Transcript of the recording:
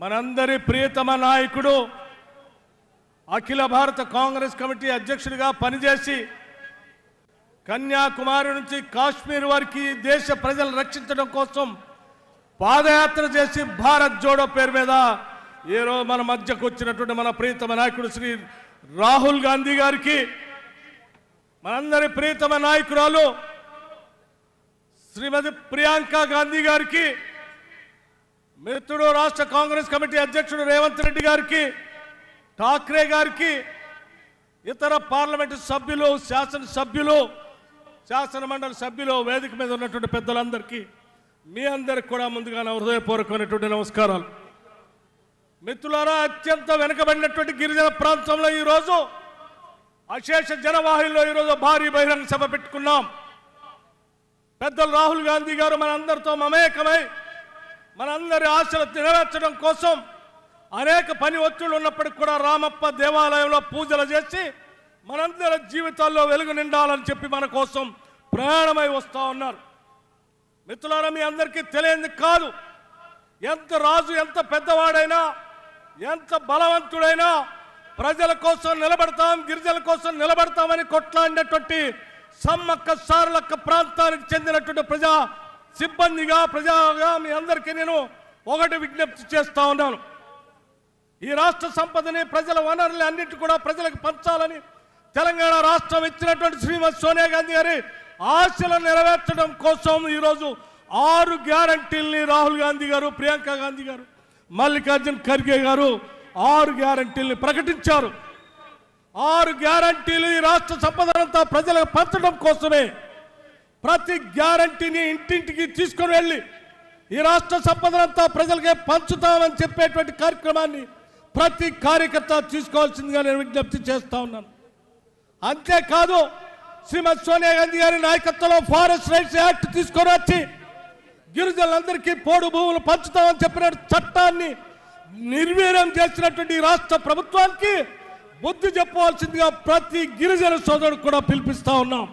మనందరి ప్రియతమ నాయకుడు అఖిల భారత కాంగ్రెస్ కమిటీ అధ్యక్షుడిగా పనిచేసి కన్యాకుమారి నుంచి కాశ్మీర్ వరకు దేశ ప్రజలను రక్షించడం కోసం పాదయాత్ర చేసి భారత్ జోడో పేరు మీద ఈరోజు మన మధ్యకు వచ్చినటువంటి మన ప్రియతమ నాయకుడు శ్రీ రాహుల్ గాంధీ గారికి, మనందరి ప్రియతమ నాయకురాలు శ్రీమతి ప్రియాంక గాంధీ గారికి, మిత్రుడు రాష్ట్ర కాంగ్రెస్ కమిటీ అధ్యక్షుడు రేవంత్ రెడ్డి గారికి, ఠాక్రే గారికి, ఇతర పార్లమెంటు సభ్యులు, శాసనసభ్యులు, శాసనమండలి సభ్యులు, వేదిక మీద ఉన్నటువంటి పెద్దలందరికీ మీ అందరికి కూడా ముందుగా నా హృదయపూర్వకమైనటువంటి నమస్కారాలు. మిత్రులారా, అత్యంత వెనుకబడినటువంటి గిరిజన ప్రాంతంలో ఈరోజు అశేష జనవాహిలో ఈరోజు భారీ బహిరంగ సభ పెట్టుకున్నాం. పెద్దలు రాహుల్ గాంధీ గారు మనందరితో మమేకమై మనందరి ఆశలు నెరవేర్చడం కోసం అనేక పని ఒత్తిళ్లు ఉన్నప్పటికీ కూడా రామప్ప దేవాలయంలో పూజలు చేసి మనందరి జీవితాల్లో వెలుగు నిండాలని చెప్పి మన కోసం ప్రయాణమై వస్తూ ఉన్నారు. మిత్రులారా, మీ అందరికీ తెలియంది కాదు, ఎంత రాజు ఎంత పెద్దవాడైనా ఎంత బలవంతుడైనా ప్రజల కోసం నిలబడతాం, గిరిజనుల కోసం నిలబడతామని కొట్లాడినటువంటి సమ్మక్క సారలక్క ప్రాంతానికి చెందినటువంటి ప్రజా సిబ్బందిగా ప్రజాగా మీ అందరికీ నేను ఒకటి విజ్ఞప్తి చేస్తా ఉన్నాను. ఈ రాష్ట్ర సంపదని, ప్రజల వనరులు అన్నింటి కూడా ప్రజలకు పంచాలని తెలంగాణ రాష్ట్రం ఇచ్చినటువంటి శ్రీమతి సోనియా గాంధీ గారి ఆశలను నెరవేర్చడం కోసం ఈరోజు 6 గ్యారంటీల్ని రాహుల్ గాంధీ గారు, ప్రియాంక గాంధీ గారు, మల్లికార్జున్ ఖర్గే గారు 6 గ్యారంటీల్ని ప్రకటించారు. 6 గ్యారంటీలు ఈ రాష్ట్ర సంపదనంతా ప్రజలకు పంచడం కోసమే. ప్రతి గ్యారంటీని ఇంటింటికి తీసుకొని వెళ్ళి ఈ రాష్ట్ర సంపదనంతా ప్రజలకే పంచుతామని చెప్పేటువంటి కార్యక్రమాన్ని ప్రతి కార్యకర్త తీసుకోవాల్సిందిగా నేను విజ్ఞప్తి చేస్తా ఉన్నాను. అంతేకాదు, శ్రీమతి సోనియా గాంధీ గారి నాయకత్వంలో ఫారెస్ట్ రైట్స్ యాక్ట్ తీసుకొని వచ్చి గిరిజనులందరికీ పోడు భూములు పంచుతామని చెప్పిన చట్టాన్ని నిర్వీర్యం చేసినటువంటి రాష్ట్ర ప్రభుత్వానికి బుద్ధి చెప్పవలసిందిగా ప్రతి గిరిజన సోదరుడు కూడా పిలిపిస్తా ఉన్నాం.